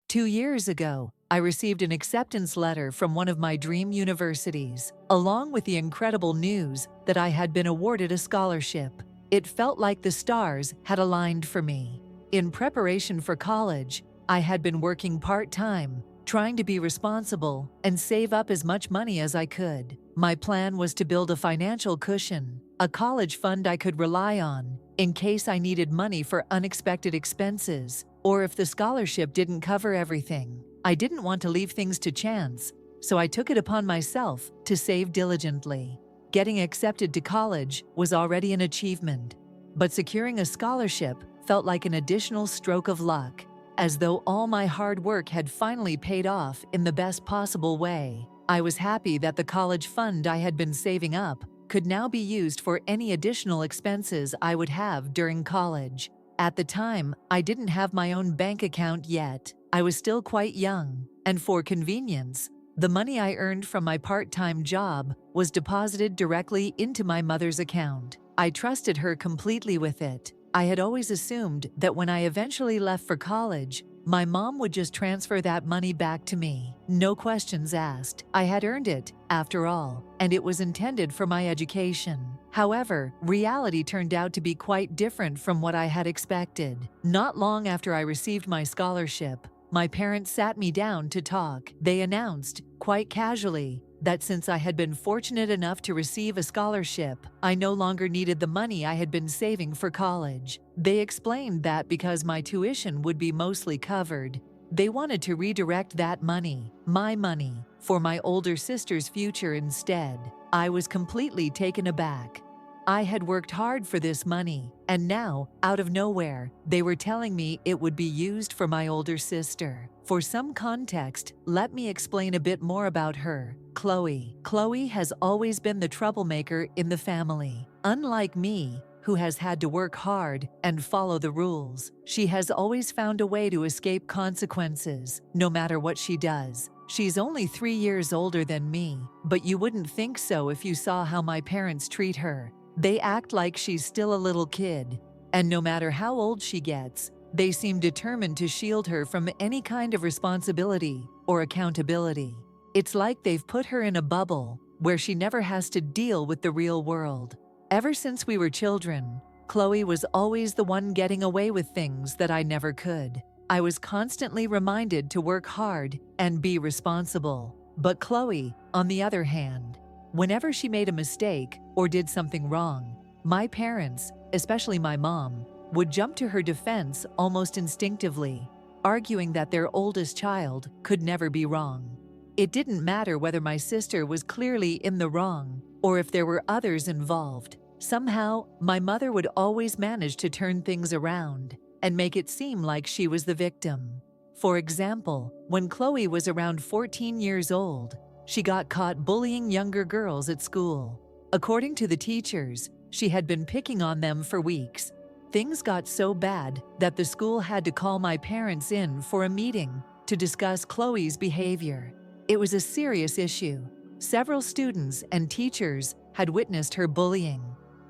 2 years ago, I received an acceptance letter from one of my dream universities, along with the incredible news that I had been awarded a scholarship. It felt like the stars had aligned for me. In preparation for college, I had been working part-time, trying to be responsible and save up as much money as I could. My plan was to build a financial cushion, a college fund I could rely on, in case I needed money for unexpected expenses, or if the scholarship didn't cover everything. I didn't want to leave things to chance, so I took it upon myself to save diligently. Getting accepted to college was already an achievement, but securing a scholarship felt like an additional stroke of luck, as though all my hard work had finally paid off in the best possible way. I was happy that the college fund I had been saving up could now be used for any additional expenses I would have during college. At the time, I didn't have my own bank account yet. I was still quite young, and for convenience, the money I earned from my part-time job was deposited directly into my mother's account. I trusted her completely with it. I had always assumed that when I eventually left for college, my mom would just transfer that money back to me. No questions asked. I had earned it, after all, and it was intended for my education. However, reality turned out to be quite different from what I had expected. Not long after I received my scholarship, my parents sat me down to talk. They announced, quite casually, that since I had been fortunate enough to receive a scholarship, I no longer needed the money I had been saving for college. They explained that because my tuition would be mostly covered, they wanted to redirect that money, my money, for my older sister's future instead. I was completely taken aback. I had worked hard for this money, and now, out of nowhere, they were telling me it would be used for my older sister. For some context, let me explain a bit more about her. Chloe. Chloe has always been the troublemaker in the family. Unlike me, who has had to work hard and follow the rules, she has always found a way to escape consequences, no matter what she does. She's only 3 years older than me, but you wouldn't think so if you saw how my parents treat her. They act like she's still a little kid, and no matter how old she gets, they seem determined to shield her from any kind of responsibility or accountability. It's like they've put her in a bubble where she never has to deal with the real world. Ever since we were children, Chloe was always the one getting away with things that I never could. I was constantly reminded to work hard and be responsible. But Chloe, on the other hand, whenever she made a mistake or did something wrong, my parents, especially my mom, would jump to her defense almost instinctively, arguing that their oldest child could never be wrong. It didn't matter whether my sister was clearly in the wrong or if there were others involved. Somehow, my mother would always manage to turn things around and make it seem like she was the victim. For example, when Chloe was around 14 years old, she got caught bullying younger girls at school. According to the teachers, she had been picking on them for weeks. Things got so bad that the school had to call my parents in for a meeting to discuss Chloe's behavior. It was a serious issue. Several students and teachers had witnessed her bullying.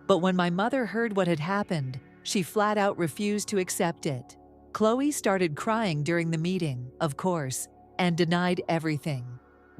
But when my mother heard what had happened, she flat out refused to accept it. Chloe started crying during the meeting, of course, and denied everything.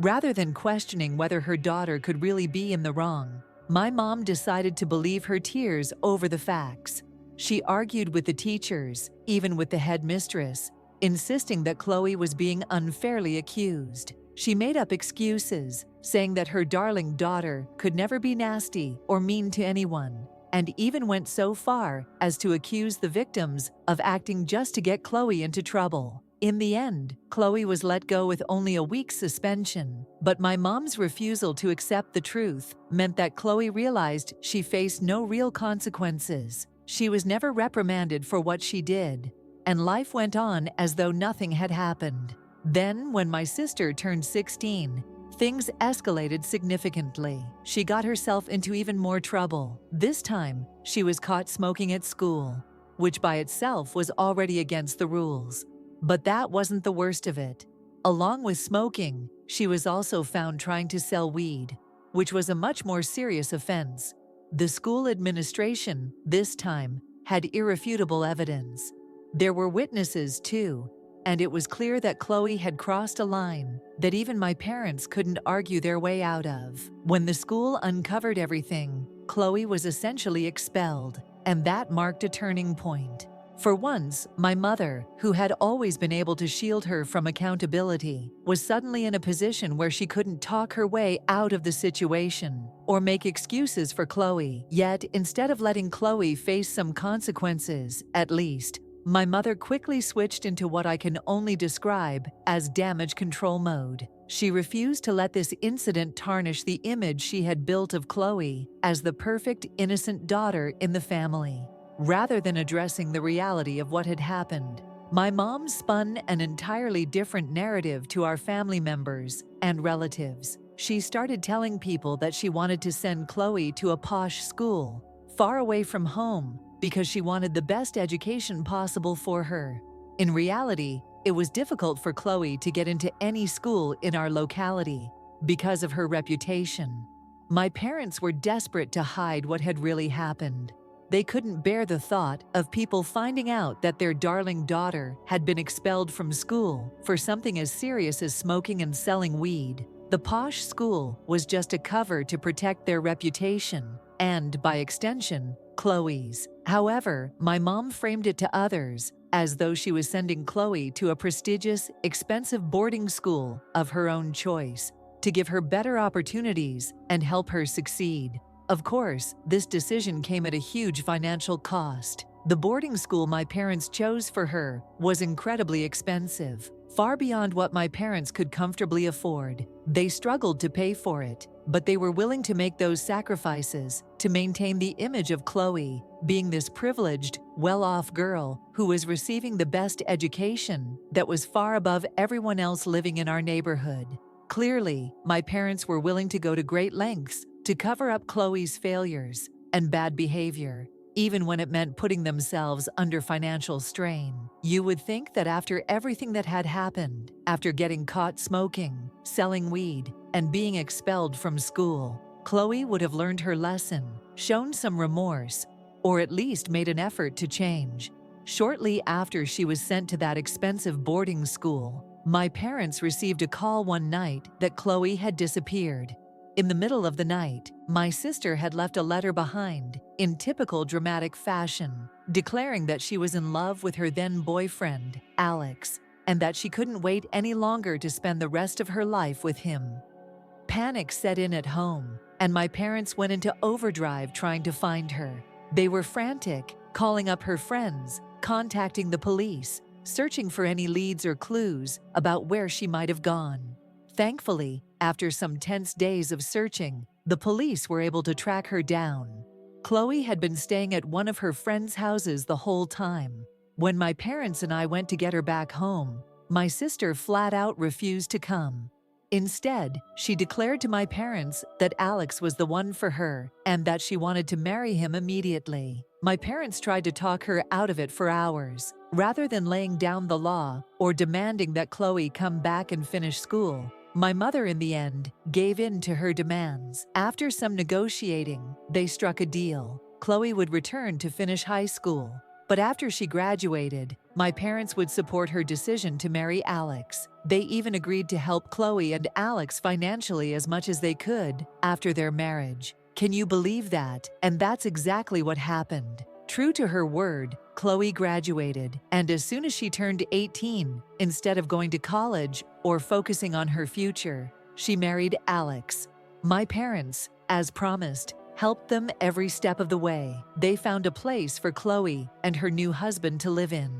Rather than questioning whether her daughter could really be in the wrong, my mom decided to believe her tears over the facts. She argued with the teachers, even with the headmistress, insisting that Chloe was being unfairly accused. She made up excuses, saying that her darling daughter could never be nasty or mean to anyone, and even went so far as to accuse the victims of acting just to get Chloe into trouble. In the end, Chloe was let go with only a week's suspension, but my mom's refusal to accept the truth meant that Chloe realized she faced no real consequences. She was never reprimanded for what she did, and life went on as though nothing had happened. Then, when my sister turned 16, things escalated significantly. She got herself into even more trouble. This time, she was caught smoking at school, which by itself was already against the rules. But that wasn't the worst of it. Along with smoking, she was also found trying to sell weed, which was a much more serious offense. The school administration, this time, had irrefutable evidence. There were witnesses, too, and it was clear that Chloe had crossed a line that even my parents couldn't argue their way out of. When the school uncovered everything, Chloe was essentially expelled, and that marked a turning point. For once, my mother, who had always been able to shield her from accountability, was suddenly in a position where she couldn't talk her way out of the situation or make excuses for Chloe. Yet, instead of letting Chloe face some consequences, at least, my mother quickly switched into what I can only describe as damage control mode. She refused to let this incident tarnish the image she had built of Chloe as the perfect, innocent daughter in the family. Rather than addressing the reality of what had happened, my mom spun an entirely different narrative to our family members and relatives. She started telling people that she wanted to send Chloe to a posh school, far away from home, because she wanted the best education possible for her. In reality, it was difficult for Chloe to get into any school in our locality because of her reputation. My parents were desperate to hide what had really happened. They couldn't bear the thought of people finding out that their darling daughter had been expelled from school for something as serious as smoking and selling weed. The posh school was just a cover to protect their reputation, and, by extension, Chloe's. However, my mom framed it to others as though she was sending Chloe to a prestigious, expensive boarding school of her own choice to give her better opportunities and help her succeed. Of course, this decision came at a huge financial cost. The boarding school my parents chose for her was incredibly expensive, far beyond what my parents could comfortably afford. They struggled to pay for it, but they were willing to make those sacrifices to maintain the image of Chloe being this privileged, well-off girl who was receiving the best education that was far above everyone else living in our neighborhood. Clearly, my parents were willing to go to great lengths to cover up Chloe's failures and bad behavior, even when it meant putting themselves under financial strain. You would think that after everything that had happened, after getting caught smoking, selling weed, and being expelled from school, Chloe would have learned her lesson, shown some remorse, or at least made an effort to change. Shortly after she was sent to that expensive boarding school, my parents received a call one night that Chloe had disappeared. In the middle of the night, my sister had left a letter behind, in typical dramatic fashion, declaring that she was in love with her then-boyfriend, Alex, and that she couldn't wait any longer to spend the rest of her life with him. Panic set in at home, and my parents went into overdrive trying to find her. They were frantic, calling up her friends, contacting the police, searching for any leads or clues about where she might have gone. Thankfully, after some tense days of searching, the police were able to track her down. Chloe had been staying at one of her friends' houses the whole time. When my parents and I went to get her back home, my sister flat out refused to come. Instead, she declared to my parents that Alex was the one for her and that she wanted to marry him immediately. My parents tried to talk her out of it for hours. Rather than laying down the law or demanding that Chloe come back and finish school, my mother, in the end, gave in to her demands. After some negotiating, they struck a deal. Chloe would return to finish high school, but after she graduated, my parents would support her decision to marry Alex. They even agreed to help Chloe and Alex financially as much as they could after their marriage. Can you believe that? And that's exactly what happened. True to her word, Chloe graduated, and as soon as she turned 18, instead of going to college or focusing on her future, she married Alex. My parents, as promised, helped them every step of the way. They found a place for Chloe and her new husband to live in.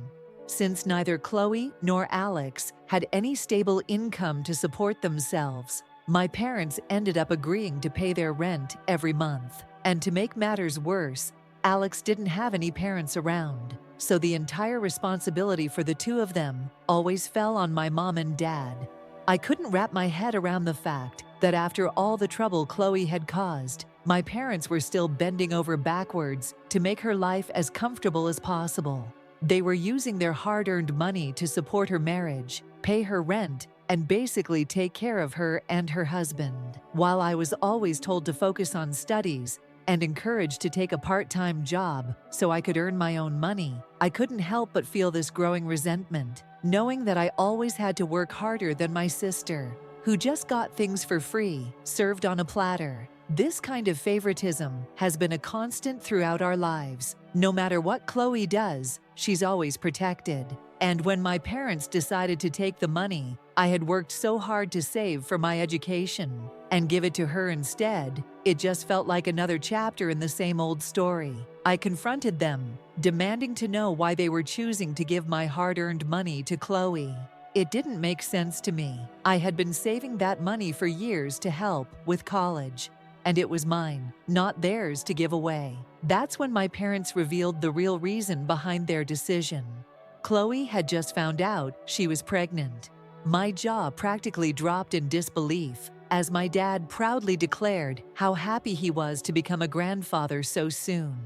Since neither Chloe nor Alex had any stable income to support themselves, my parents ended up agreeing to pay their rent every month. And to make matters worse, Alex didn't have any parents around, so the entire responsibility for the two of them always fell on my mom and dad. I couldn't wrap my head around the fact that after all the trouble Chloe had caused, my parents were still bending over backwards to make her life as comfortable as possible. They were using their hard-earned money to support her marriage, pay her rent, and basically take care of her and her husband. While I was always told to focus on studies and encouraged to take a part-time job so I could earn my own money, I couldn't help but feel this growing resentment. knowing that I always had to work harder than my sister, who just got things for free, served on a platter. This kind of favoritism has been a constant throughout our lives. No matter what Chloe does, she's always protected. And when my parents decided to take the money I had worked so hard to save for my education and give it to her instead, it just felt like another chapter in the same old story. I confronted them, demanding to know why they were choosing to give my hard-earned money to Chloe. It didn't make sense to me. I had been saving that money for years to help with college, and it was mine, not theirs to give away. That's when my parents revealed the real reason behind their decision. Chloe had just found out she was pregnant. My jaw practically dropped in disbelief as my dad proudly declared how happy he was to become a grandfather so soon.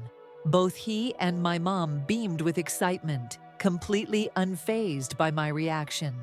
Both he and my mom beamed with excitement, completely unfazed by my reaction.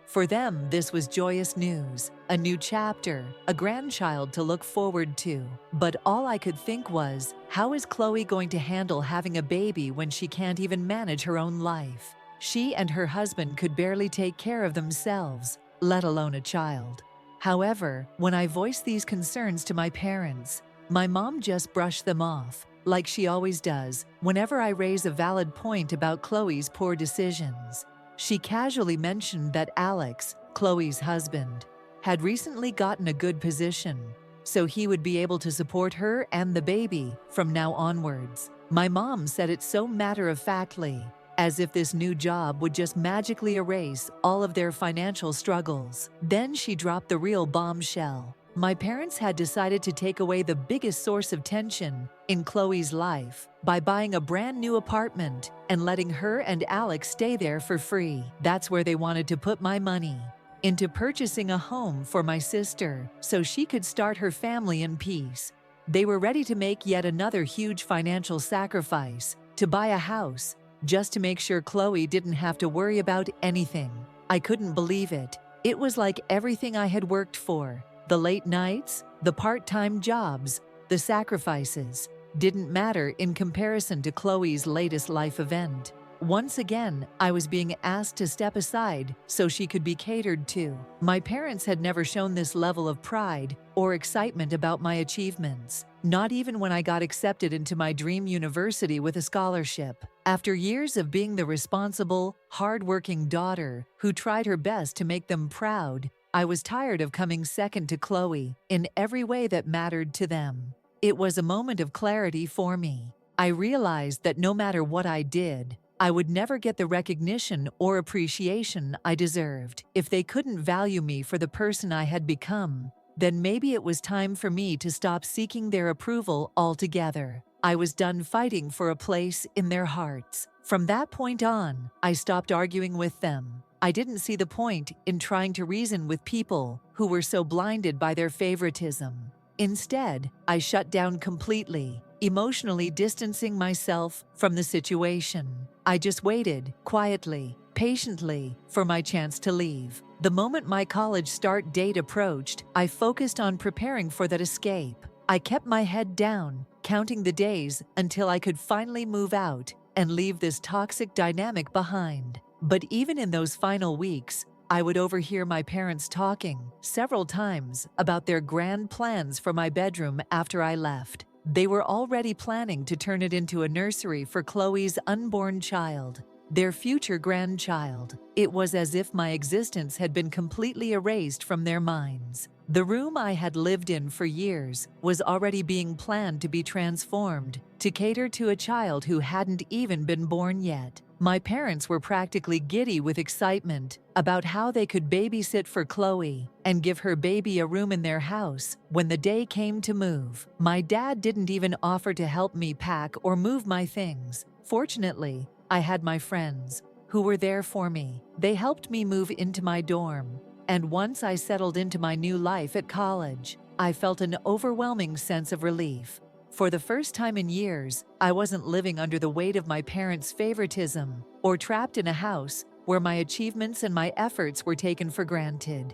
For them, this was joyous news, a new chapter, a grandchild to look forward to. But all I could think was, how is Chloe going to handle having a baby when she can't even manage her own life? She and her husband could barely take care of themselves, let alone a child. However, when I voiced these concerns to my parents, my mom just brushed them off, like she always does whenever I raise a valid point about Chloe's poor decisions. She casually mentioned that Alex, Chloe's husband, had recently gotten a good position, so he would be able to support her and the baby from now onwards. My mom said it so matter-of-factly, as if this new job would just magically erase all of their financial struggles. Then she dropped the real bombshell. My parents had decided to take away the biggest source of tension in Chloe's life by buying a brand new apartment and letting her and Alex stay there for free. That's where they wanted to put my money, into purchasing a home for my sister so she could start her family in peace. They were ready to make yet another huge financial sacrifice to buy a house just to make sure Chloe didn't have to worry about anything. I couldn't believe it. It was like everything I had worked for. The late nights, the part-time jobs, the sacrifices didn't matter in comparison to Chloe's latest life event. Once again, I was being asked to step aside so she could be catered to. My parents had never shown this level of pride or excitement about my achievements, not even when I got accepted into my dream university with a scholarship. After years of being the responsible, hard-working daughter who tried her best to make them proud, I was tired of coming second to Chloe in every way that mattered to them. It was a moment of clarity for me. I realized that no matter what I did, I would never get the recognition or appreciation I deserved. If they couldn't value me for the person I had become, then maybe it was time for me to stop seeking their approval altogether. I was done fighting for a place in their hearts. From that point on, I stopped arguing with them. I didn't see the point in trying to reason with people who were so blinded by their favoritism. Instead, I shut down completely, emotionally distancing myself from the situation. I just waited, quietly, patiently, for my chance to leave. The moment my college start date approached, I focused on preparing for that escape. I kept my head down, counting the days until I could finally move out and leave this toxic dynamic behind. But even in those final weeks, I would overhear my parents talking several times about their grand plans for my bedroom after I left. They were already planning to turn it into a nursery for Chloe's unborn child, their future grandchild. It was as if my existence had been completely erased from their minds. The room I had lived in for years was already being planned to be transformed to cater to a child who hadn't even been born yet. My parents were practically giddy with excitement about how they could babysit for Chloe and give her baby a room in their house when the day came to move. My dad didn't even offer to help me pack or move my things. Fortunately, I had my friends who were there for me. They helped me move into my dorm, and once I settled into my new life at college, I felt an overwhelming sense of relief. For the first time in years, I wasn't living under the weight of my parents' favoritism or trapped in a house where my achievements and my efforts were taken for granted.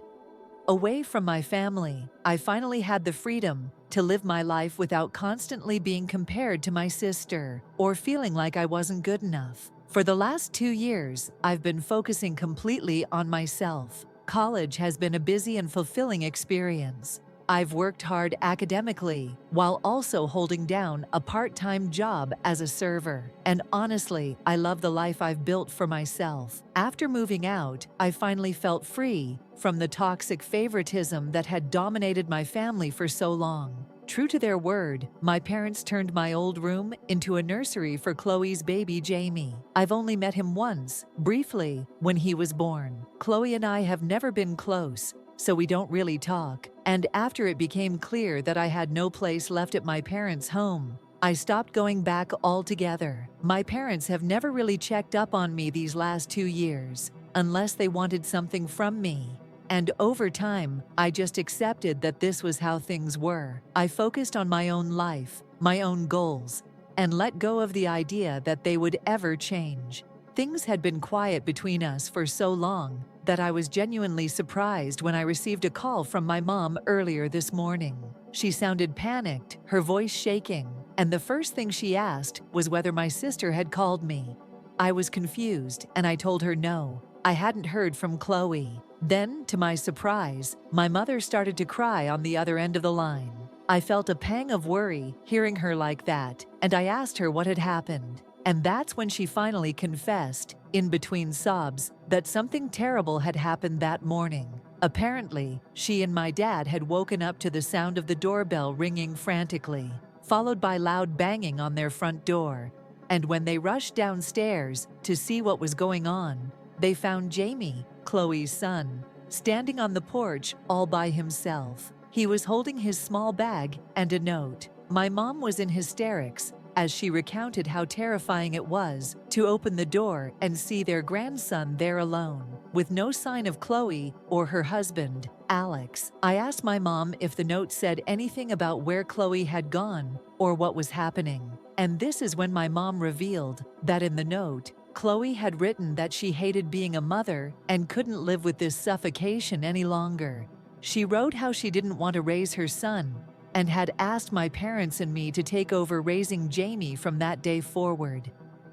Away from my family, I finally had the freedom to live my life without constantly being compared to my sister or feeling like I wasn't good enough. For the last 2 years, I've been focusing completely on myself. College has been a busy and fulfilling experience. I've worked hard academically while also holding down a part-time job as a server. And honestly, I love the life I've built for myself. After moving out, I finally felt free from the toxic favoritism that had dominated my family for so long. True to their word, my parents turned my old room into a nursery for Chloe's baby Jamie. I've only met him once, briefly, when he was born. Chloe and I have never been close, so we don't really talk. And after it became clear that I had no place left at my parents' home, I stopped going back altogether. My parents have never really checked up on me these last 2 years, unless they wanted something from me. And over time, I just accepted that this was how things were. I focused on my own life, my own goals, and let go of the idea that they would ever change. Things had been quiet between us for so long that I was genuinely surprised when I received a call from my mom earlier this morning. She sounded panicked, her voice shaking, and the first thing she asked was whether my sister had called me. I was confused, and I told her no, I hadn't heard from Chloe. Then, to my surprise, my mother started to cry on the other end of the line. I felt a pang of worry hearing her like that, and I asked her what had happened. And that's when she finally confessed, in between sobs, that something terrible had happened that morning. Apparently, she and my dad had woken up to the sound of the doorbell ringing frantically, followed by loud banging on their front door. And when they rushed downstairs to see what was going on, they found Jamie, Chloe's son, standing on the porch all by himself. He was holding his small bag and a note. My mom was in hysterics as she recounted how terrifying it was to open the door and see their grandson there alone, with no sign of Chloe or her husband, Alex. I asked my mom if the note said anything about where Chloe had gone or what was happening. And this is when my mom revealed that in the note, Chloe had written that she hated being a mother and couldn't live with this suffocation any longer. She wrote how she didn't want to raise her son and had asked my parents and me to take over raising Jamie from that day forward.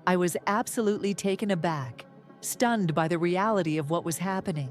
I was absolutely taken aback, stunned by the reality of what was happening.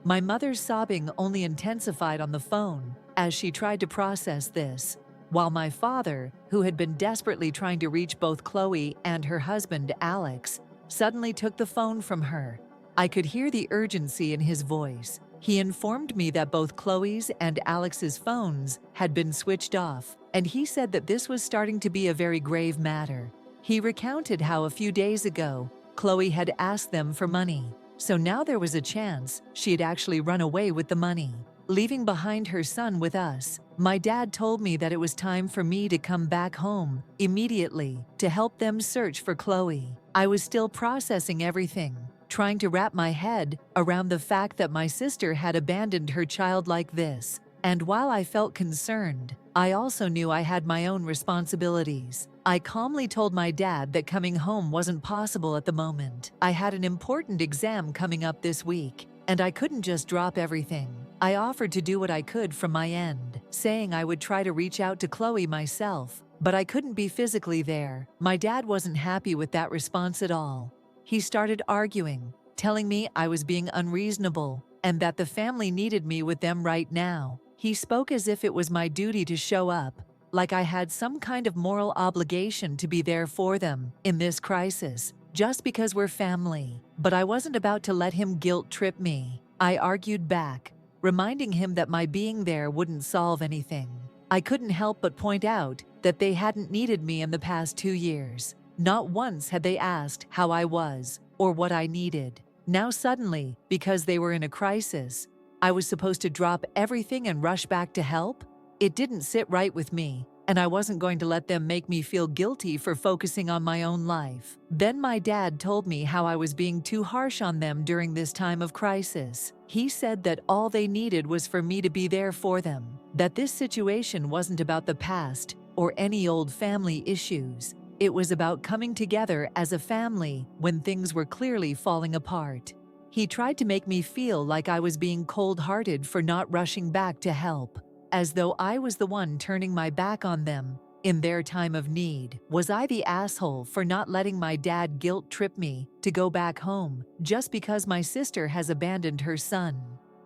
My mother's sobbing only intensified on the phone as she tried to process this, while my father, who had been desperately trying to reach both Chloe and her husband, Alex, suddenly took the phone from her. I could hear the urgency in his voice. He informed me that both Chloe's and Alex's phones had been switched off, and he said that this was starting to be a very grave matter. He recounted how a few days ago, Chloe had asked them for money, so now there was a chance she'd actually run away with the money, leaving behind her son with us. My dad told me that it was time for me to come back home immediately to help them search for Chloe. I was still processing everything, trying to wrap my head around the fact that my sister had abandoned her child like this. And while I felt concerned, I also knew I had my own responsibilities. I calmly told my dad that coming home wasn't possible at the moment. I had an important exam coming up this week, and I couldn't just drop everything. I offered to do what I could from my end, saying I would try to reach out to Chloe myself, but I couldn't be physically there. My dad wasn't happy with that response at all. He started arguing, telling me I was being unreasonable and that the family needed me with them right now. He spoke as if it was my duty to show up, like I had some kind of moral obligation to be there for them in this crisis, just because we're family. But I wasn't about to let him guilt-trip me. I argued back, reminding him that my being there wouldn't solve anything. I couldn't help but point out that they hadn't needed me in the past 2 years. Not once had they asked how I was or what I needed. Now suddenly, because they were in a crisis, I was supposed to drop everything and rush back to help? It didn't sit right with me, and I wasn't going to let them make me feel guilty for focusing on my own life. Then my dad told me how I was being too harsh on them during this time of crisis. He said that all they needed was for me to be there for them, that this situation wasn't about the past or any old family issues. It was about coming together as a family when things were clearly falling apart. He tried to make me feel like I was being cold-hearted for not rushing back to help, as though I was the one turning my back on them in their time of need? Was I the asshole for not letting my dad guilt trip me to go back home just because my sister has abandoned her son?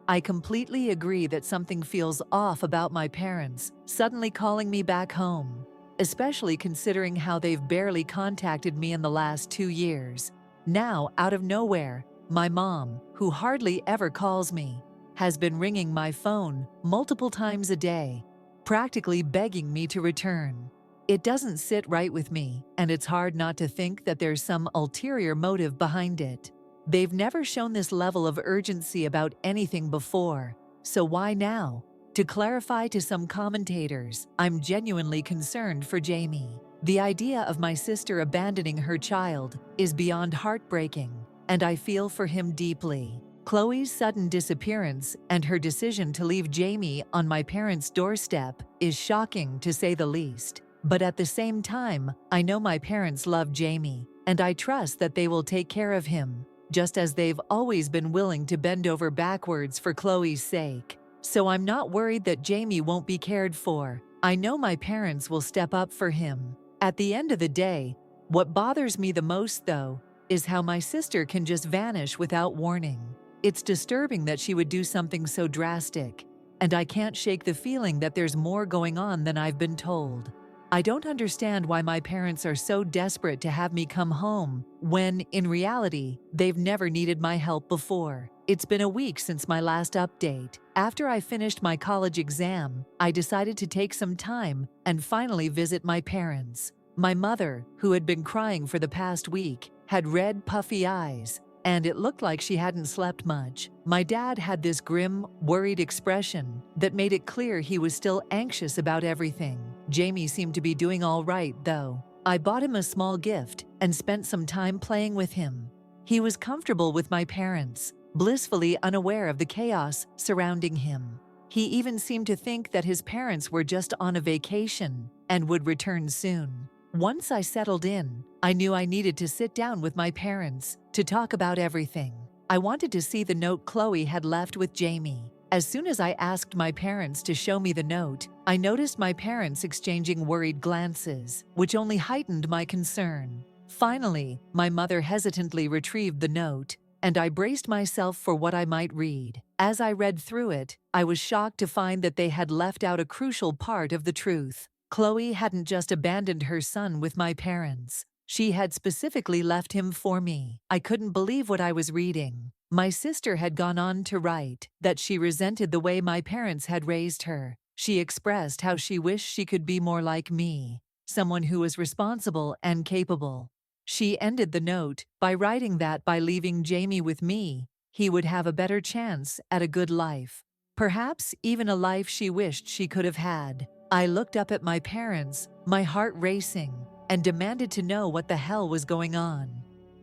I completely agree that something feels off about my parents suddenly calling me back home, especially considering how they've barely contacted me in the last 2 years. Now, out of nowhere, my mom, who hardly ever calls me, has been ringing my phone multiple times a day, practically begging me to return. It doesn't sit right with me, and it's hard not to think that there's some ulterior motive behind it. They've never shown this level of urgency about anything before, so why now? To clarify to some commentators, I'm genuinely concerned for Jamie. The idea of my sister abandoning her child is beyond heartbreaking, and I feel for him deeply. Chloe's sudden disappearance and her decision to leave Jamie on my parents' doorstep is shocking to say the least. But at the same time, I know my parents love Jamie, and I trust that they will take care of him, just as they've always been willing to bend over backwards for Chloe's sake. So I'm not worried that Jamie won't be cared for. I know my parents will step up for him. At the end of the day, what bothers me the most, though, is how my sister can just vanish without warning. It's disturbing that she would do something so drastic, and I can't shake the feeling that there's more going on than I've been told. I don't understand why my parents are so desperate to have me come home when, in reality, they've never needed my help before. It's been a week since my last update. After I finished my college exam, I decided to take some time and finally visit my parents. My mother, who had been crying for the past week, had red, puffy eyes, and it looked like she hadn't slept much. My dad had this grim, worried expression that made it clear he was still anxious about everything. Jamie seemed to be doing all right, though. I bought him a small gift and spent some time playing with him. He was comfortable with my parents, blissfully unaware of the chaos surrounding him. He even seemed to think that his parents were just on a vacation and would return soon. Once I settled in, I knew I needed to sit down with my parents to talk about everything. I wanted to see the note Chloe had left with Jamie. As soon as I asked my parents to show me the note, I noticed my parents exchanging worried glances, which only heightened my concern. Finally, my mother hesitantly retrieved the note, and I braced myself for what I might read. As I read through it, I was shocked to find that they had left out a crucial part of the truth. Chloe hadn't just abandoned her son with my parents. She had specifically left him for me. I couldn't believe what I was reading. My sister had gone on to write that she resented the way my parents had raised her. She expressed how she wished she could be more like me, someone who was responsible and capable. She ended the note by writing that by leaving Jamie with me, he would have a better chance at a good life. Perhaps even a life she wished she could have had. I looked up at my parents, my heart racing, and demanded to know what the hell was going on.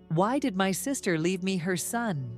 Why did my sister leave me her son?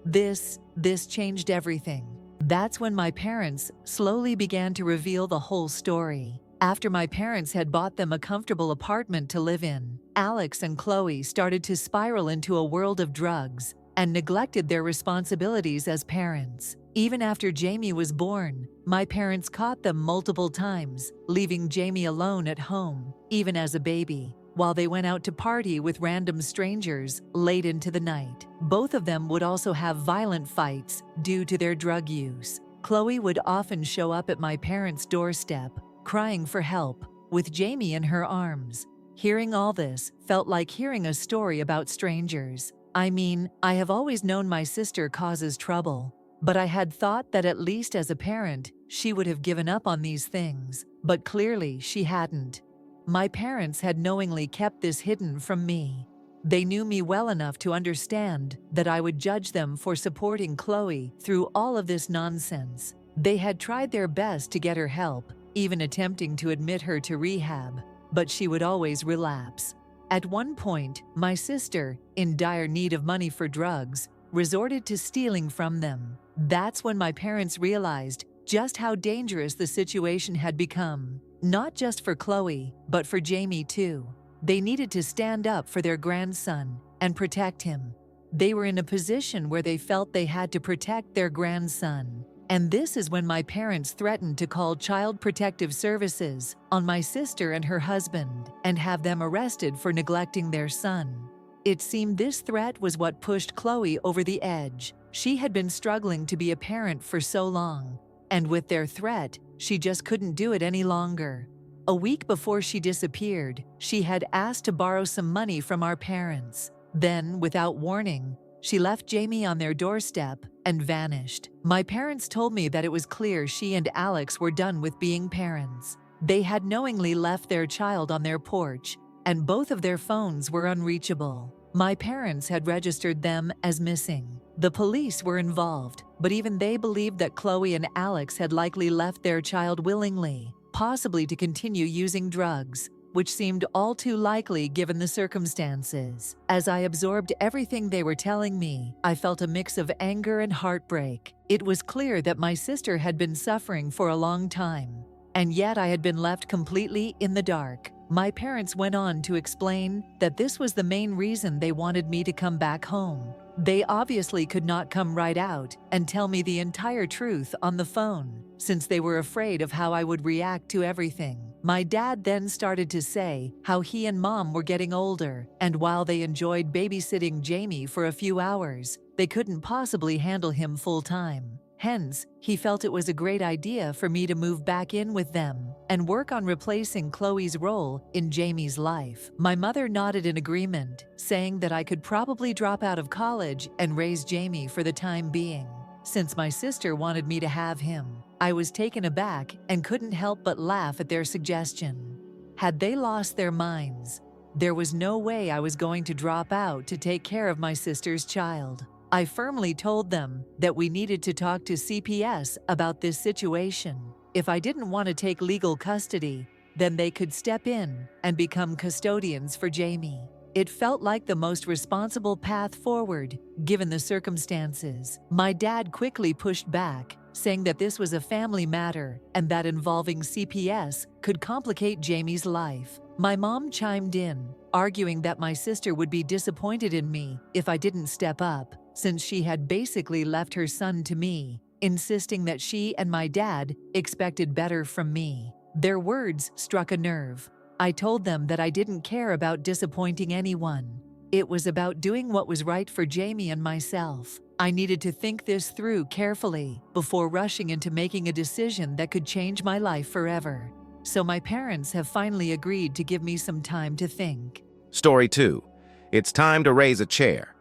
This changed everything. That's when my parents slowly began to reveal the whole story. After my parents had bought them a comfortable apartment to live in, Alex and Chloe started to spiral into a world of drugs and neglected their responsibilities as parents. Even after Jamie was born, my parents caught them multiple times, leaving Jamie alone at home, even as a baby, while they went out to party with random strangers late into the night. Both of them would also have violent fights due to their drug use. Chloe would often show up at my parents' doorstep, crying for help, with Jamie in her arms. Hearing all this felt like hearing a story about strangers. I mean, I have always known my sister causes trouble, but I had thought that at least as a parent, she would have given up on these things. But clearly, she hadn't. My parents had knowingly kept this hidden from me. They knew me well enough to understand that I would judge them for supporting Chloe through all of this nonsense. They had tried their best to get her help, even attempting to admit her to rehab, but she would always relapse. At one point, my sister, in dire need of money for drugs, resorted to stealing from them. That's when my parents realized just how dangerous the situation had become. Not just for Chloe, but for Jamie too. They needed to stand up for their grandson and protect him. They were in a position where they felt they had to protect their grandson, And this is when my parents threatened to call Child Protective Services on my sister and her husband and have them arrested for neglecting their son. It seemed this threat was what pushed Chloe over the edge. She had been struggling to be a parent for so long, and with their threat, she just couldn't do it any longer. A week before she disappeared, she had asked to borrow some money from our parents. Then, without warning, she left Jamie on their doorstep and vanished. My parents told me that it was clear she and Alex were done with being parents. They had knowingly left their child on their porch, and both of their phones were unreachable. My parents had registered them as missing. The police were involved, but even they believed that Chloe and Alex had likely left their child willingly, possibly to continue using drugs, which seemed all too likely given the circumstances. As I absorbed everything they were telling me, I felt a mix of anger and heartbreak. It was clear that my sister had been suffering for a long time, and yet I had been left completely in the dark. My parents went on to explain that this was the main reason they wanted me to come back home. They obviously could not come right out and tell me the entire truth on the phone, since they were afraid of how I would react to everything. My dad then started to say how he and mom were getting older, and while they enjoyed babysitting Jamie for a few hours, they couldn't possibly handle him full-time. Hence, he felt it was a great idea for me to move back in with them and work on replacing Chloe's role in Jamie's life. My mother nodded in agreement, saying that I could probably drop out of college and raise Jamie for the time being, since my sister wanted me to have him. I was taken aback and couldn't help but laugh at their suggestion. Had they lost their minds? There was no way I was going to drop out to take care of my sister's child. I firmly told them that we needed to talk to CPS about this situation. If I didn't want to take legal custody, then they could step in and become custodians for Jamie. It felt like the most responsible path forward, given the circumstances. My dad quickly pushed back, saying that this was a family matter and that involving CPS could complicate Jamie's life. My mom chimed in, arguing that my sister would be disappointed in me if I didn't step up, since she had basically left her son to me, insisting that she and my dad expected better from me. Their words struck a nerve. I told them that I didn't care about disappointing anyone. It was about doing what was right for Jamie and myself. I needed to think this through carefully before rushing into making a decision that could change my life forever. So my parents have finally agreed to give me some time to think. Story 2. It's time to raise a chair.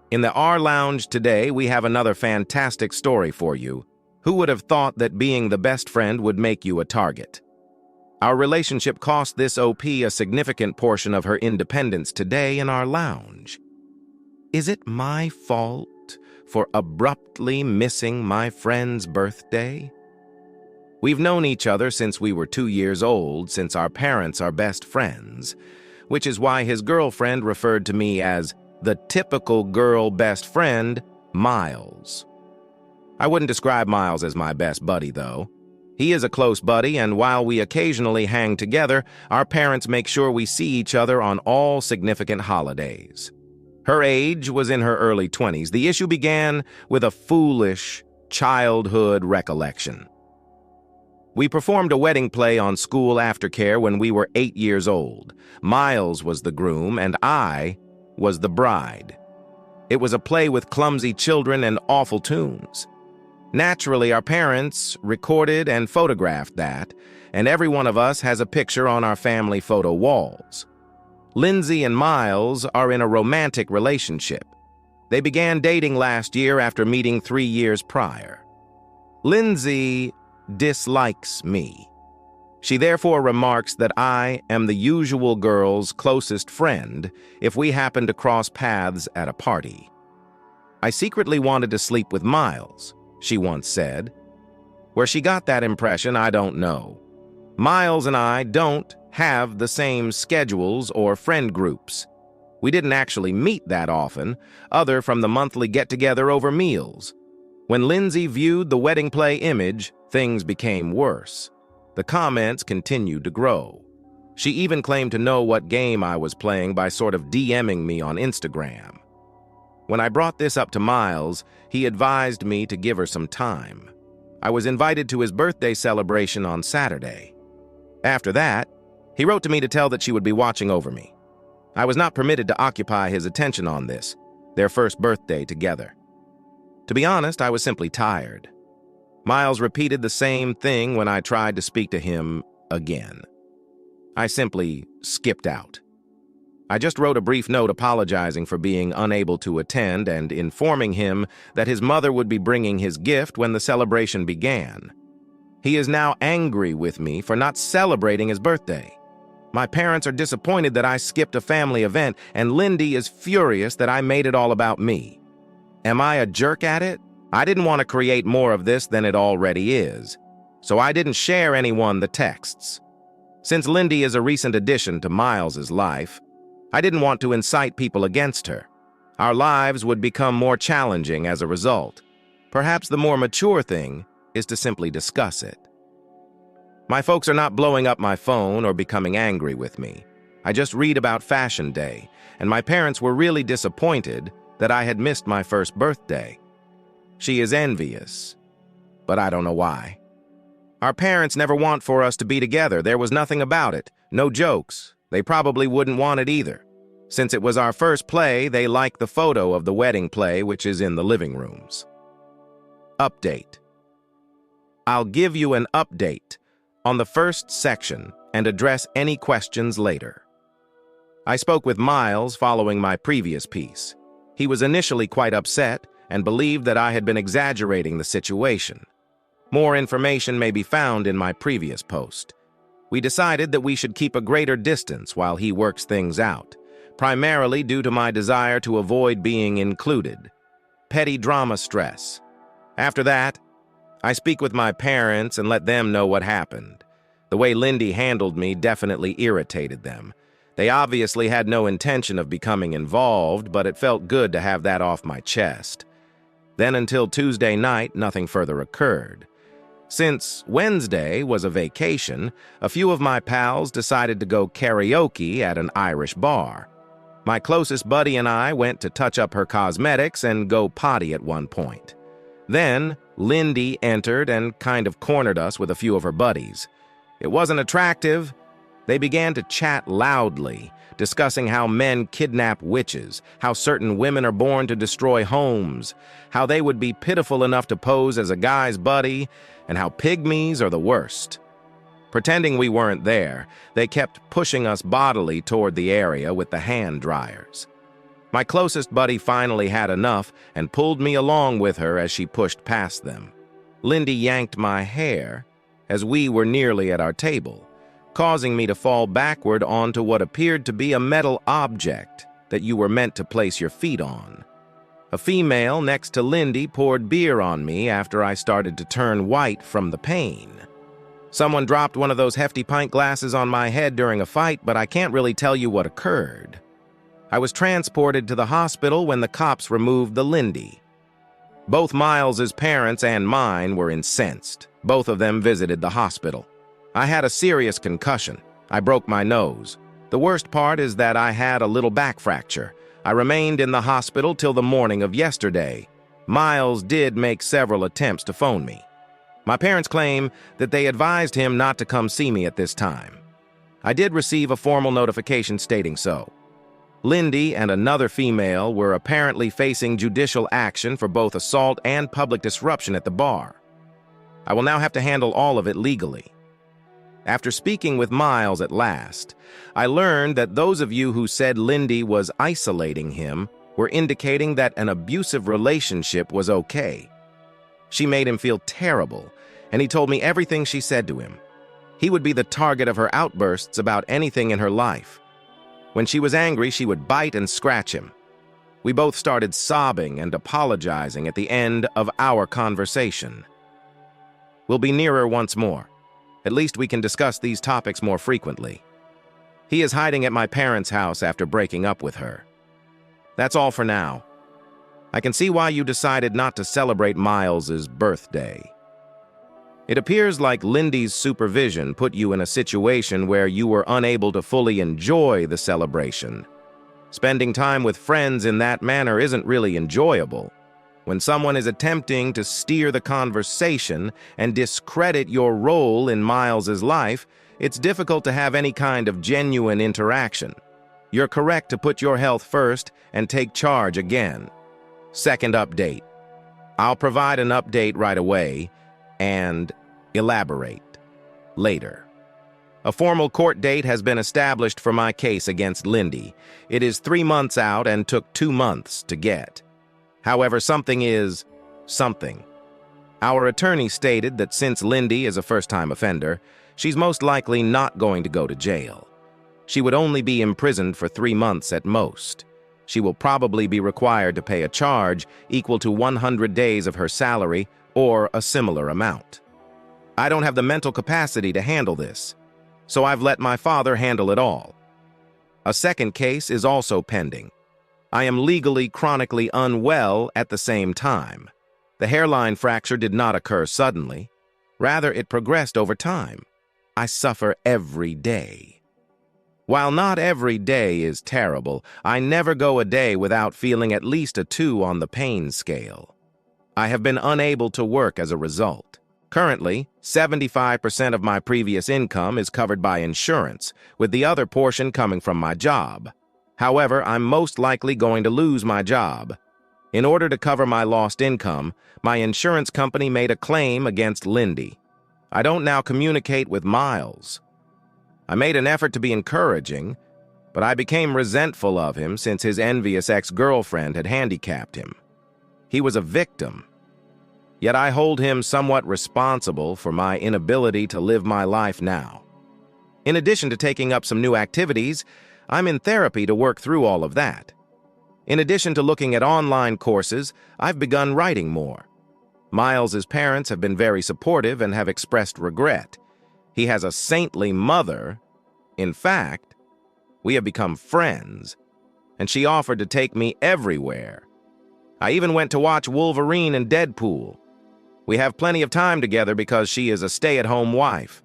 In the R Lounge today, we have another fantastic story for you. Who would have thought that being the best friend would make you a target? Our relationship cost this OP a significant portion of her independence today in our lounge. Is it my fault for abruptly missing my friend's birthday? We've known each other since we were 2 years old, since our parents are best friends, which is why his girlfriend referred to me as the typical girl best friend, Miles. I wouldn't describe Miles as my best buddy, though. He is a close buddy, and while we occasionally hang together, our parents make sure we see each other on all significant holidays. Her age was in her early 20s. The issue began with a foolish childhood recollection. We performed a wedding play on school aftercare when we were 8 years old. Miles was the groom, and I was the bride. It was a play with clumsy children and awful tunes. Naturally, our parents recorded and photographed that, and every one of us has a picture on our family photo walls. Lindsay and Miles are in a romantic relationship. They began dating last year after meeting 3 years prior. Lindsay dislikes me. She therefore remarks that I am the usual girl's closest friend if we happen to cross paths at a party. I secretly wanted to sleep with Miles, she once said. Where she got that impression, I don't know. Miles and I don't have the same schedules or friend groups. We didn't actually meet that often, other from the monthly get-together over meals. When Lindsay viewed the wedding play image, things became worse. The comments continued to grow. She even claimed to know what game I was playing by sort of DMing me on Instagram. When I brought this up to Miles, he advised me to give her some time. I was invited to his birthday celebration on Saturday. After that, he wrote to me to tell that she would be watching over me. I was not permitted to occupy his attention on this, their first birthday together. To be honest, I was simply tired. Miles repeated the same thing when I tried to speak to him again. I simply skipped out. I just wrote a brief note apologizing for being unable to attend and informing him that his mother would be bringing his gift when the celebration began. He is now angry with me for not celebrating his birthday. My parents are disappointed that I skipped a family event, and Lindy is furious that I made it all about me. Am I a jerk at it? I didn't want to create more of this than it already is, so I didn't share anyone the texts. Since Lindy is a recent addition to Miles's life, I didn't want to incite people against her. Our lives would become more challenging as a result. Perhaps the more mature thing is to simply discuss it. My folks are not blowing up my phone or becoming angry with me. I just read about Fashion Day, and my parents were really disappointed that I had missed my first birthday. She is envious, but I don't know why. Our parents never want for us to be together. There was nothing about it, no jokes. They probably wouldn't want it either. Since it was our first play, they like the photo of the wedding play, which is in the living rooms. Update. I'll give you an update on the first section and address any questions later. I spoke with Miles following my previous piece. He was initially quite upset and believed that I had been exaggerating the situation. More information may be found in my previous post. We decided that we should keep a greater distance while he works things out, primarily due to my desire to avoid being included. Petty drama stress. After that, I speak with my parents and let them know what happened. The way Lindy handled me definitely irritated them. They obviously had no intention of becoming involved, but it felt good to have that off my chest. Then until Tuesday night, nothing further occurred. Since Wednesday was a vacation, a few of my pals decided to go karaoke at an Irish bar. My closest buddy and I went to touch up her cosmetics and go potty at one point. Then, Lindy entered and kind of cornered us with a few of her buddies. It wasn't attractive. They began to chat loudly, discussing how men kidnap witches, how certain women are born to destroy homes, how they would be pitiful enough to pose as a guy's buddy, and how pygmies are the worst. Pretending we weren't there, they kept pushing us bodily toward the area with the hand dryers. My closest buddy finally had enough and pulled me along with her as she pushed past them. Lindy yanked my hair as we were nearly at our table, causing me to fall backward onto what appeared to be a metal object that you were meant to place your feet on. A female next to Lindy poured beer on me after I started to turn white from the pain. Someone dropped one of those hefty pint glasses on my head during a fight, but I can't really tell you what occurred. I was transported to the hospital when the cops removed the Lindy. Both Miles's parents and mine were incensed. Both of them visited the hospital. I had a serious concussion. I broke my nose. The worst part is that I had a little back fracture. I remained in the hospital till the morning of yesterday. Miles did make several attempts to phone me. My parents claim that they advised him not to come see me at this time. I did receive a formal notification stating so. Lindy and another female were apparently facing judicial action for both assault and public disruption at the bar. I will now have to handle all of it legally. After speaking with Miles at last, I learned that those of you who said Lindy was isolating him were indicating that an abusive relationship was okay. She made him feel terrible, and he told me everything she said to him. He would be the target of her outbursts about anything in her life. When she was angry, she would bite and scratch him. We both started sobbing and apologizing at the end of our conversation. We'll be nearer once more. At least we can discuss these topics more frequently. He is hiding at my parents' house after breaking up with her. That's all for now. I can see why you decided not to celebrate Miles's birthday. It appears like Lindy's supervision put you in a situation where you were unable to fully enjoy the celebration. Spending time with friends in that manner isn't really enjoyable. When someone is attempting to steer the conversation and discredit your role in Miles's life, it's difficult to have any kind of genuine interaction. You're correct to put your health first and take charge again. Second update. I'll provide an update right away and elaborate later. A formal court date has been established for my case against Lindy. It is 3 months out and took 2 months to get. However, something is something. Our attorney stated that since Lindy is a first-time offender, she's most likely not going to go to jail. She would only be imprisoned for 3 months at most. She will probably be required to pay a charge equal to 100 days of her salary or a similar amount. I don't have the mental capacity to handle this, so I've let my father handle it all. A second case is also pending. I am legally chronically unwell at the same time. The hairline fracture did not occur suddenly. Rather, it progressed over time. I suffer every day. While not every day is terrible, I never go a day without feeling at least a 2 on the pain scale. I have been unable to work as a result. Currently, 75% of my previous income is covered by insurance, with the other portion coming from my job. However, I'm most likely going to lose my job. In order to cover my lost income, my insurance company made a claim against Lindy. I don't now communicate with Miles. I made an effort to be encouraging, but I became resentful of him since his envious ex-girlfriend had handicapped him. He was a victim. Yet I hold him somewhat responsible for my inability to live my life now. In addition to taking up some new activities, I'm in therapy to work through all of that. In addition to looking at online courses, I've begun writing more. Miles's parents have been very supportive and have expressed regret. He has a saintly mother. In fact, we have become friends, and she offered to take me everywhere. I even went to watch Wolverine and Deadpool. We have plenty of time together because she is a stay-at-home wife.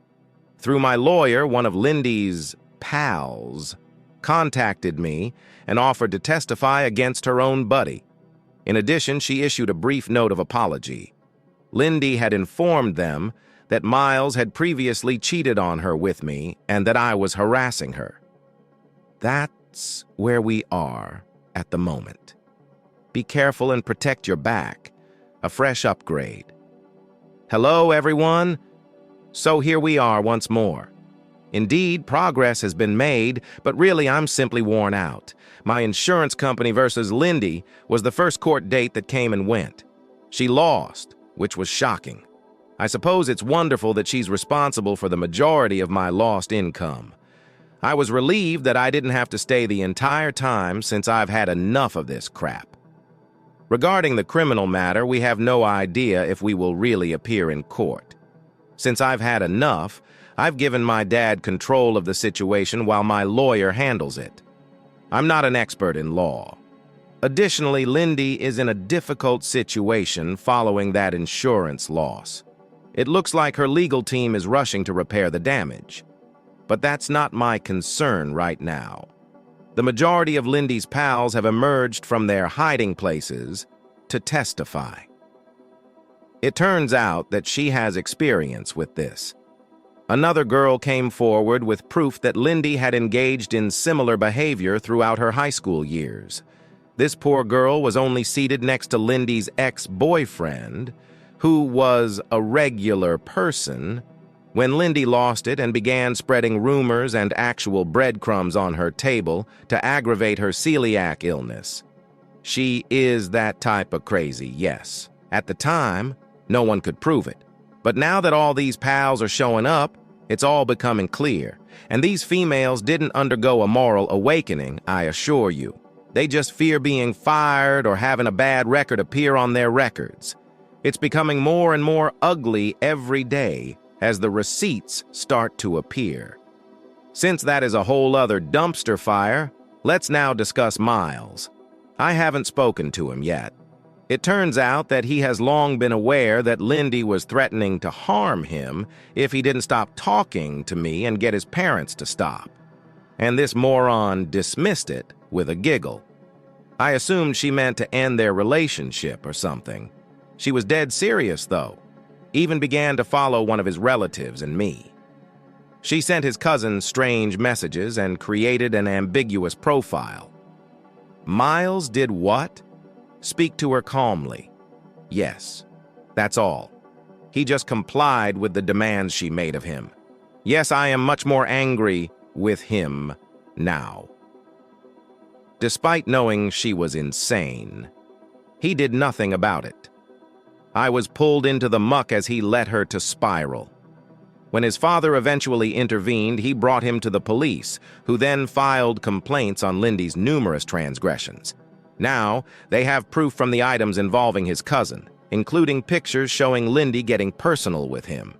Through my lawyer, one of Lindy's pals contacted me and offered to testify against her own buddy. In addition, she issued a brief note of apology. Lindy had informed them that Miles had previously cheated on her with me and that I was harassing her. That's where we are at the moment. Be careful and protect your back. A fresh upgrade. Hello, everyone. So here we are once more. Indeed, progress has been made, but really I'm simply worn out. My insurance company versus Lindy was the first court date that came and went. She lost, which was shocking. I suppose it's wonderful that she's responsible for the majority of my lost income. I was relieved that I didn't have to stay the entire time since I've had enough of this crap. Regarding the criminal matter, we have no idea if we will really appear in court. Since I've had enough, I've given my dad control of the situation while my lawyer handles it. I'm not an expert in law. Additionally, Lindy is in a difficult situation following that insurance loss. It looks like her legal team is rushing to repair the damage. But that's not my concern right now. The majority of Lindy's pals have emerged from their hiding places to testify. It turns out that she has experience with this. Another girl came forward with proof that Lindy had engaged in similar behavior throughout her high school years. This poor girl was only seated next to Lindy's ex-boyfriend, who was a regular person, when Lindy lost it and began spreading rumors and actual breadcrumbs on her table to aggravate her celiac illness. She is that type of crazy, yes. At the time, no one could prove it. But now that all these pals are showing up, it's all becoming clear. And these females didn't undergo a moral awakening, I assure you. They just fear being fired or having a bad record appear on their records. It's becoming more and more ugly every day as the receipts start to appear. Since that is a whole other dumpster fire, let's now discuss Miles. I haven't spoken to him yet. It turns out that he has long been aware that Lindy was threatening to harm him if he didn't stop talking to me and get his parents to stop. And this moron dismissed it with a giggle. I assumed she meant to end their relationship or something. She was dead serious, though. Even began to follow one of his relatives and me. She sent his cousin strange messages and created an ambiguous profile. Miles did what? Speak to her calmly. Yes, that's all. He just complied with the demands she made of him. Yes, I am much more angry with him now. Despite knowing she was insane, he did nothing about it. I was pulled into the muck as he led her to spiral. When his father eventually intervened, he brought him to the police, who then filed complaints on Lindy's numerous transgressions. Now, they have proof from the items involving his cousin, including pictures showing Lindy getting personal with him.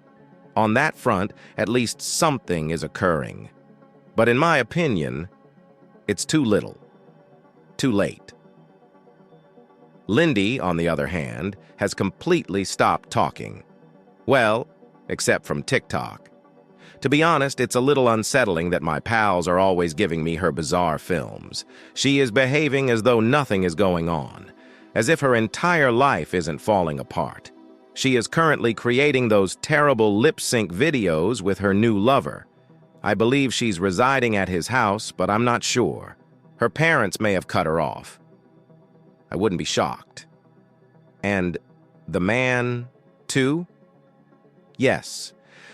On that front, at least something is occurring. But in my opinion, it's too little. Too late. Lindy, on the other hand, has completely stopped talking. Well, except from TikTok. To be honest, it's a little unsettling that my pals are always giving me her bizarre films. She is behaving as though nothing is going on, as if her entire life isn't falling apart. She is currently creating those terrible lip-sync videos with her new lover. I believe she's residing at his house, but I'm not sure. Her parents may have cut her off. I wouldn't be shocked. And the man, too? Yes,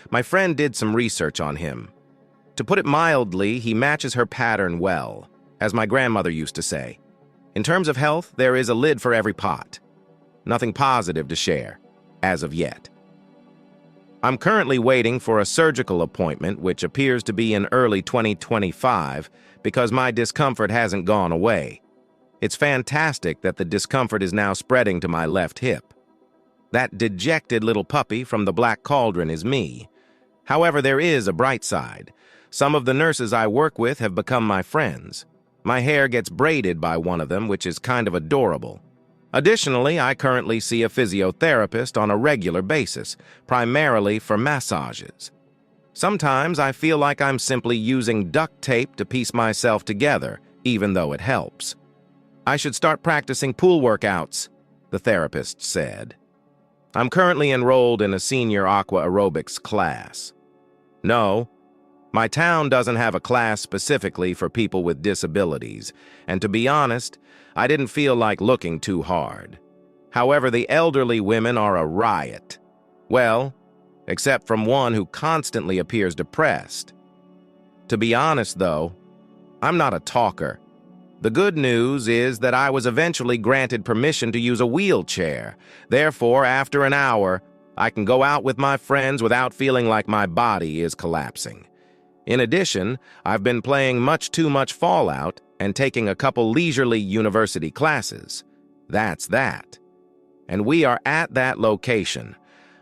my friend did some research on him. To put it mildly, he matches her pattern well, as my grandmother used to say. In terms of health, there is a lid for every pot. Nothing positive to share, as of yet. I'm currently waiting for a surgical appointment, which appears to be in early 2025, because my discomfort hasn't gone away. It's fantastic that the discomfort is now spreading to my left hip. That dejected little puppy from the Black Cauldron is me. However, there is a bright side. Some of the nurses I work with have become my friends. My hair gets braided by one of them, which is kind of adorable. Additionally, I currently see a physiotherapist on a regular basis, primarily for massages. Sometimes I feel like I'm simply using duct tape to piece myself together, even though it helps. I should start practicing pool workouts, the therapist said. I'm currently enrolled in a senior aqua aerobics class. No, my town doesn't have a class specifically for people with disabilities, and to be honest, I didn't feel like looking too hard. However, the elderly women are a riot. Well, except from one who constantly appears depressed. To be honest, though, I'm not a talker. The good news is that I was eventually granted permission to use a wheelchair. Therefore, after an hour, I can go out with my friends without feeling like my body is collapsing. In addition, I've been playing much too much Fallout and taking a couple leisurely university classes. That's that. And we are at that location.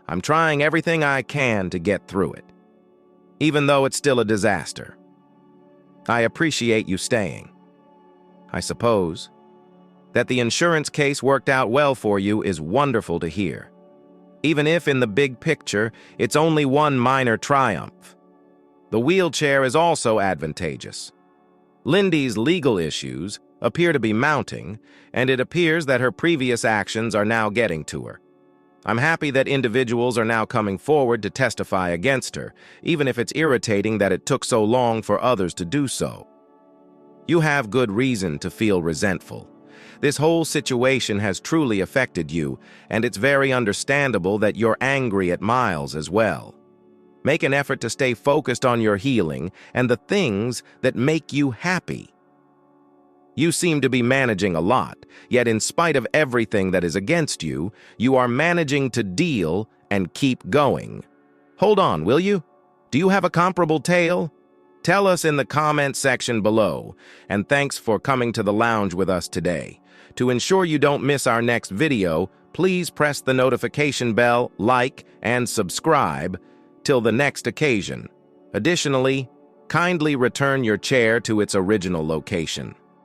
I'm trying everything I can to get through it, even though it's still a disaster. I appreciate you staying. I suppose. That the insurance case worked out well for you is wonderful to hear. Even if, in the big picture, it's only one minor triumph. The wheelchair is also advantageous. Lindy's legal issues appear to be mounting, and it appears that her previous actions are now getting to her. I'm happy that individuals are now coming forward to testify against her, even if it's irritating that it took so long for others to do so. You have good reason to feel resentful. This whole situation has truly affected you, and it's very understandable that you're angry at Miles as well. Make an effort to stay focused on your healing and the things that make you happy. You seem to be managing a lot, yet in spite of everything that is against you, you are managing to deal and keep going. Hold on, will you? Do you have a comparable tale? Tell us in the comment section below, and thanks for coming to the lounge with us today. To ensure you don't miss our next video, please press the notification bell, like, and subscribe till the next occasion. Additionally, kindly return your chair to its original location.